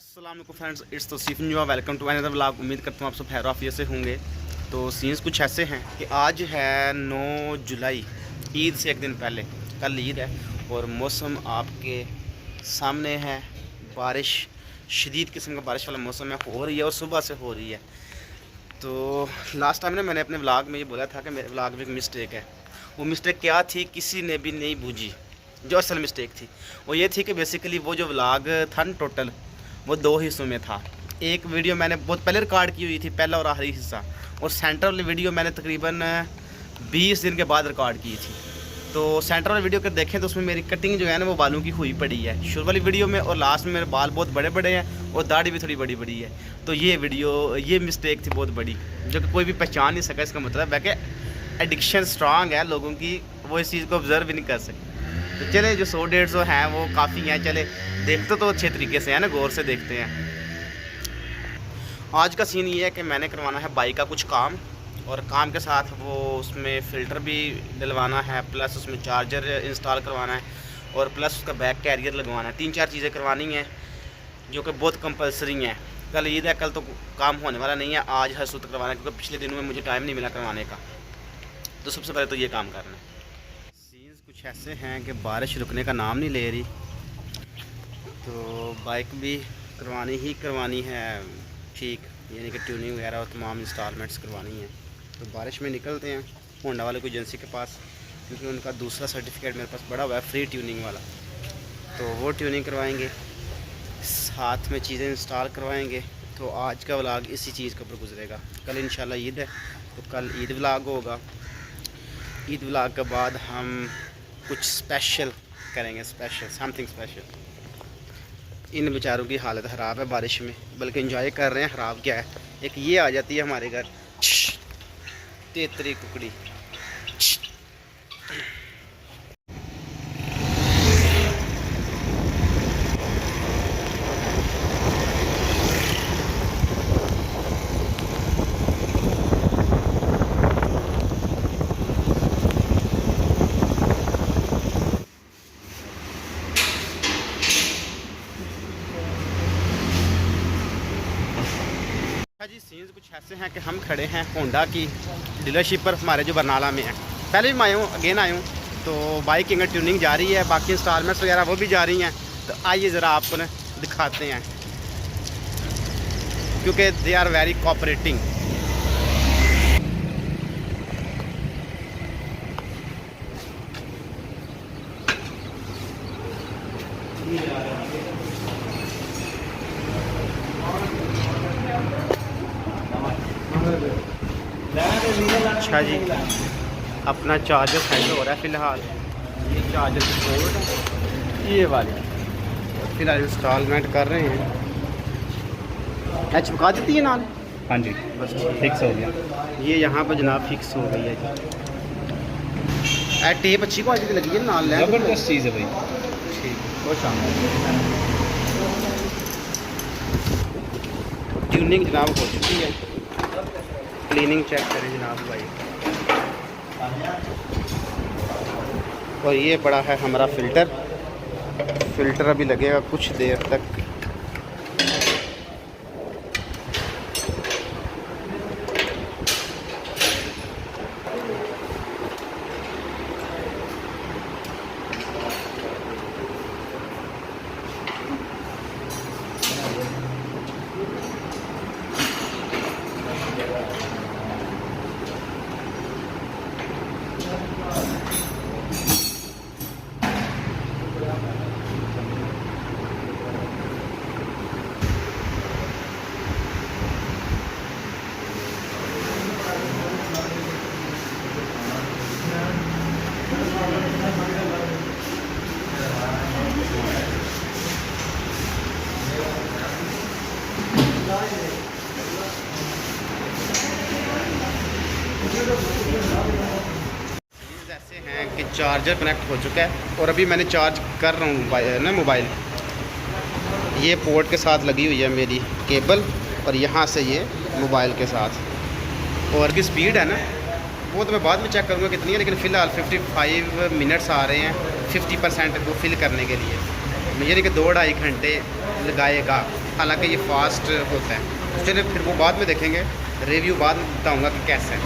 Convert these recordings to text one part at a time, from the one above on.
अस्सलाम वालेकुम friends, it's Tauseef new, welcome to another vlog. उम्मीद करता हूँ आप सब खैर आफियत से होंगे। तो सीन्स कुछ ऐसे हैं कि आज है 9 जुलाई, ईद से एक दिन पहले, कल ईद है और मौसम आपके सामने है। बारिश, शदीद किस्म का बारिश वाला मौसम है, हो रही है और सुबह से हो रही है। तो लास्ट टाइम ना मैंने अपने व्लॉग में ये बोला था कि मेरे व्लॉग में एक मिस्टेक है। वो मिस्टेक क्या थी किसी ने भी नहीं बूझी। जो असल मिस्टेक थी वो ये थी कि बेसिकली वो जो व्लॉग था ना टोटल वो 2 हिस्सों में था। एक वीडियो मैंने बहुत पहले रिकॉर्ड की हुई थी, पहला और आखिरी हिस्सा, और सेंटर वाली वीडियो मैंने तकरीबन 20 दिन के बाद रिकॉर्ड की थी। तो सेंटर वाली वीडियो अगर देखें तो उसमें मेरी कटिंग जो है ना वो बालों की हुई पड़ी है शुरू वाली वीडियो में, और लास्ट में मेरे बाल बहुत बड़े बड़े हैं और दाढ़ी भी थोड़ी बड़ी बड़ी है। तो ये मिस्टेक थी बहुत बड़ी, जो कि कोई भी पहचान नहीं सका। इसका मतलब है कि एडिक्शन स्ट्रांग है लोगों की, वो इस चीज़ को ऑब्जर्व भी नहीं कर सकते। तो चले जो 100-150 हैं वो काफ़ी हैं, चले देखते तो अच्छे तरीके से है ना, गौर से देखते हैं। आज का सीन ये है कि मैंने करवाना है बाइक का कुछ काम, और काम के साथ वो उसमें फ़िल्टर भी डलवाना है, प्लस उसमें चार्जर इंस्टॉल करवाना है, और प्लस उसका बैक कैरियर लगवाना है। 3-4 चीज़ें करवानी हैं जो कि बहुत कंपलसरी हैं। कल ईद है, कल तो काम होने वाला नहीं है, आज हर सूत्र करवाना है क्योंकि पिछले दिनों में मुझे टाइम नहीं मिला करवाने का। तो सबसे पहले तो ये काम करना है। सीन्स कुछ ऐसे हैं कि बारिश रुकने का नाम नहीं ले रही, तो बाइक भी करवानी है ठीक, यानी कि ट्यूनिंग वगैरह और तमाम इंस्टॉलमेंट्स करवानी है। तो बारिश में निकलते हैं होंडा वाले को एजेंसी के पास, क्योंकि उनका दूसरा सर्टिफिकेट मेरे पास पड़ा हुआ है फ्री ट्यूनिंग वाला। तो वो ट्यूनिंग करवाएंगे, साथ में चीज़ें इंस्टॉल करवाएंगे। तो आज का व्लॉग इसी चीज़ के ऊपर गुजरेगा। कल इंशाल्लाह ईद है, तो कल ईद व्लॉग होगा। ईद व्लॉग के बाद हम कुछ स्पेशल करेंगे, समथिंग स्पेशल। इन बेचारों की हालत ख़राब है बारिश में, बल्कि एंजॉय कर रहे हैं। ख़राब क्या है, एक ये आ जाती है हमारे घर, तेतरी कुकड़ी। जी सीन्स कुछ ऐसे हैं कि हम खड़े हैं होंडा की डीलरशिप पर, हमारे जो बरनाला में है। पहले भी मैं आया हूँ, अगेन आया हूँ। तो बाइक की ट्यूनिंग जा रही है, बाकी इंस्टॉलमेंट्स वगैरह वो भी जा रही हैं। तो आइए ज़रा आपको ना दिखाते हैं, क्योंकि दे आर वेरी कोऑपरेटिंग। अच्छा जी, अपना चार्जर साइड हो रहा है फ़िलहाल। ये चार्जर की पोर्ट है ये वाली, फ़िलहाल इंस्टॉलमेंट कर रहे हैं। एच बका देती है नाल। हाँ जी, बस फिक्स हो गया। ये यहाँ पर जनाब फिक्स हो गई है जी। टेप अच्छी क्वालिटी की लगी है नाल, ज़बरदस्त चीज़ है भाई। ठीक, बहुत शानदार। ट्यूनिंग जनाब हो चुकी है, क्लीनिंग चेक करें जनाब भाई। और ये बड़ा है हमारा फ़िल्टर अभी लगेगा कुछ देर तक। ऐसे हैं कि चार्जर कनेक्ट हो चुका है, और अभी मैंने चार्ज कर रहा हूँ मोबाइल। ये पोर्ट के साथ लगी हुई है मेरी केबल, और यहाँ से ये मोबाइल के साथ। और की स्पीड है ना वो तो मैं बाद में चेक करूँगा कितनी है, लेकिन फ़िलहाल 55 मिनट्स आ रहे हैं 50% को फिल करने के लिए। मुझे नहीं कि 2-2.5 घंटे लगाएगा हालांकि ये फास्ट होता है। चलिए फिर वो बाद में देखेंगे, रिव्यू बाद में बताऊँगा कि कैसा है।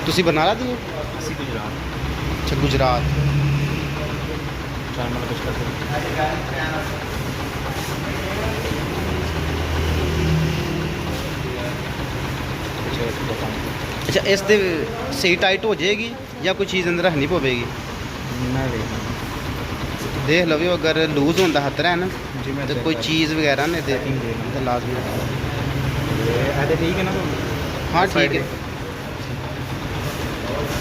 तुसी बना रहा थी? ਅਸੀਂ गुजरात अच्छा, गुजरात। चार कुछ कर अच्छा, इस दे सही टाइट हो जाएगी या कोई चीज़ अंदर रखनी पवेगी? मैं देख लो, अगर लूज होता खतरा है ना जी मैं तो कोई चीज़ वगैरह ने दे तो लाजमी। ठीक है ना? हाँ ठीक है,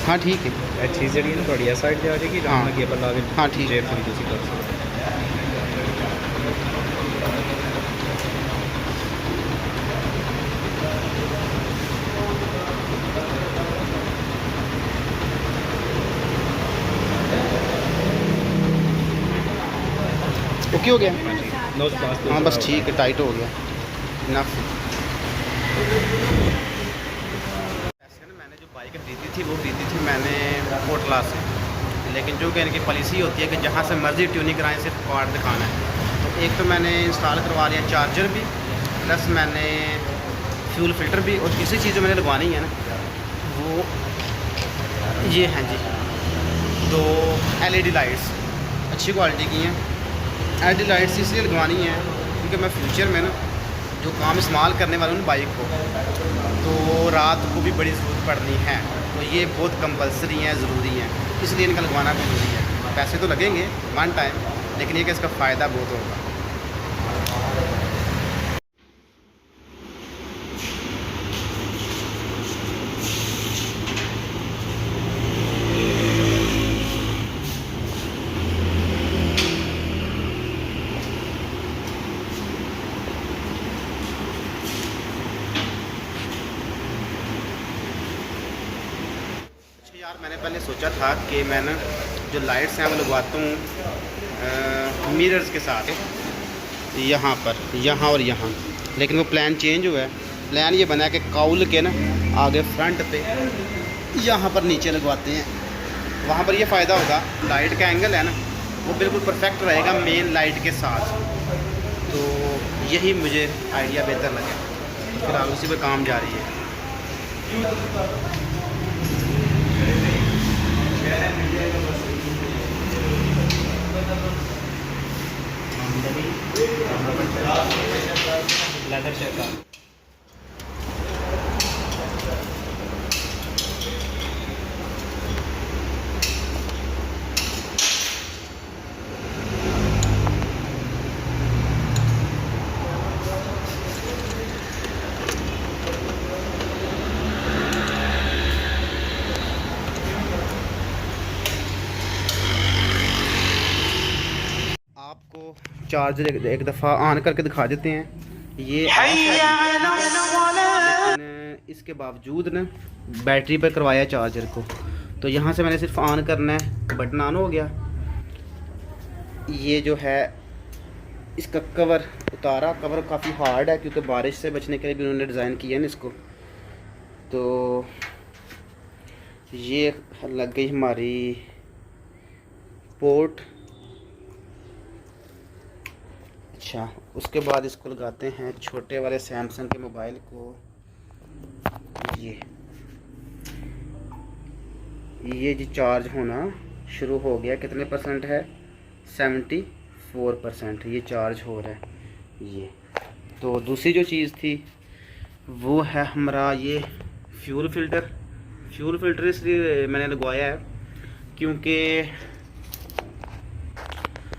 हाँ ठीक है, ਇਹ ਚੀਜ਼ ਜਿਹੜੀ ਨਾ ਤੁਹਾਡੀ ਇਸ ਸਾਈਡ ਤੇ ਆ ਜਾਏਗੀ, हाँ। ਆਰਾਮ ਨਾਲ ਕੇਬਲ ਲਾ ਕੇ हाँ ठीक है। ਜੇਬ ਤੋਂ ਵੀ ਤੁਸੀਂ ਕਰ ਸਕਦੇ ओके हो गया? हो। नो पास हाँ बस ठीक है, टाइट हो गया इनफ। मैंने जो बाइक खरीदी थी वो खरीदी थी मैंने कोटला से, लेकिन जो कि इनकी पॉलिसी होती है कि जहाँ से मर्ज़ी ट्यूनिंग कराएं सिर्फ कार्ड दिखाना है। तो एक तो मैंने इंस्टॉल करवा लिया चार्जर भी, प्लस मैंने फ्यूल फिल्टर भी, और तीसरी चीज़ जो मैंने लगवानी है ना वो ये हैं जी 2 LED लाइट्स, अच्छी क्वालिटी की हैं। LED लाइट्स इसलिए लगवानी है क्योंकि मैं फ्यूचर में ना जो काम इस्तेमाल करने वाला हूँ बाइक को, तो रात को भी बड़ी ज़रूरत पड़नी है, तो ये बहुत कंपलसरी है, ज़रूरी है, इसलिए इनका लगवाना भी ज़रूरी है। पैसे तो लगेंगे वन टाइम, लेकिन ये कि इसका फ़ायदा बहुत होगा। यार मैंने पहले सोचा था कि मैं ना जो लाइट्स हैं वो लगवाता हूँ मिरर्स के साथ, यहाँ पर, यहाँ और यहाँ, लेकिन वो प्लान चेंज हुआ है। प्लान ये बना है कि काउल के ना आगे फ्रंट पे यहाँ पर नीचे लगवाते हैं, वहाँ पर ये फ़ायदा होगा, लाइट का एंगल है ना वो बिल्कुल परफेक्ट रहेगा मेन लाइट के साथ। तो यही मुझे आइडिया बेहतर लगे, फिलहाल उसी पर काम जारी है। लेदर चेक का आपको चार्जर एक दफ़ा ऑन करके दिखा देते हैं। ये इसके बावजूद ना बैटरी पर करवाया चार्जर को, तो यहाँ से मैंने सिर्फ ऑन करना है, बटन ऑन हो गया। ये जो है इसका कवर उतारा, कवर काफ़ी हार्ड है क्योंकि बारिश से बचने के लिए भी उन्होंने डिज़ाइन किया है इसको। तो ये लग गई हमारी पोर्ट। अच्छा, उसके बाद इसको लगाते हैं छोटे वाले सैमसंग के मोबाइल को। ये जी चार्ज होना शुरू हो गया। कितने परसेंट है? 74% ये चार्ज हो रहा है। ये तो दूसरी जो चीज़ थी वो है हमारा ये फ्यूल फ़िल्टर। फ्यूल फ़िल्टर इसलिए मैंने लगवाया है क्योंकि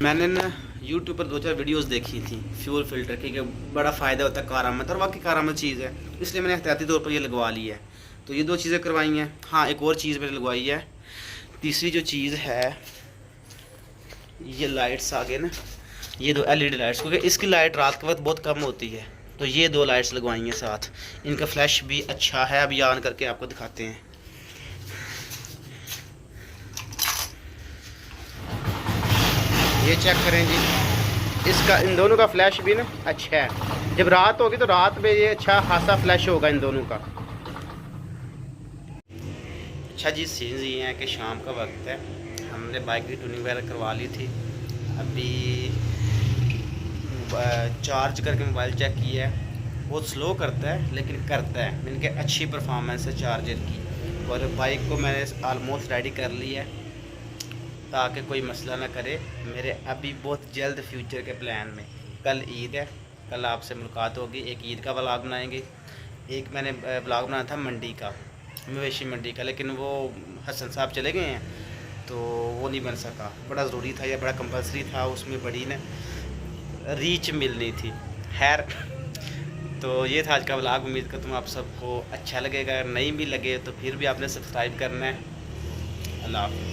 मैंने ना YouTube पर 2-4 वीडियोस देखी थी फ्यूल फ़िल्टर की, कि बड़ा फ़ायदा होता है कारआमद, और वाकई कारआमद चीज़ है, इसलिए मैंने एहतियाती तौर पर ये लगवा ली है। तो ये 2 चीज़ें करवाई हैं। हाँ, एक और चीज़ मैंने लगवाई है। तीसरी जो चीज़ है ये लाइट्स आगे ना, ये 2 LED लाइट्स, क्योंकि इसकी लाइट रात के वक्त बहुत कम होती है, तो ये 2 लाइट्स लगवाई हैं साथ। इनका फ्लैश भी अच्छा है, अभी ऑन करके आपको दिखाते हैं। ये चेक करें जी, इसका इन दोनों का फ्लैश भी ना अच्छा है। जब रात होगी तो रात में ये अच्छा खासा फ्लैश होगा इन दोनों का। अच्छा जी, सीन ये है कि शाम का वक्त है, हमने बाइक की ट्यूनिंग वगैरह करवा ली थी। अभी चार्ज करके मोबाइल चेक किया है, बहुत स्लो करता है लेकिन करता है। मैंने कहा अच्छी परफॉर्मेंस है चार्जर की। और बाइक को मैंने आलमोस्ट रेडी कर लिया है ताकि कोई मसला ना करे। मेरे अभी बहुत जल्द फ्यूचर के प्लान में, कल ईद है, कल आपसे मुलाकात होगी, एक ईद का व्लॉग बनाएंगे। एक मैंने व्लॉग बनाया था मंडी का, मवेशी मंडी का, लेकिन वो हसन साहब चले गए हैं तो वो नहीं बन सका। बड़ा ज़रूरी था या बड़ा कंपलसरी था, उसमें बड़ी ने रीच मिलनी थी। खैर तो ये था आज का व्लॉग। उम्मीद करता हूँ आप सबको अच्छा लगेगा। अगर नहीं भी लगे तो फिर भी आपने सब्सक्राइब करना है। अल्लाह हाफ़िज़।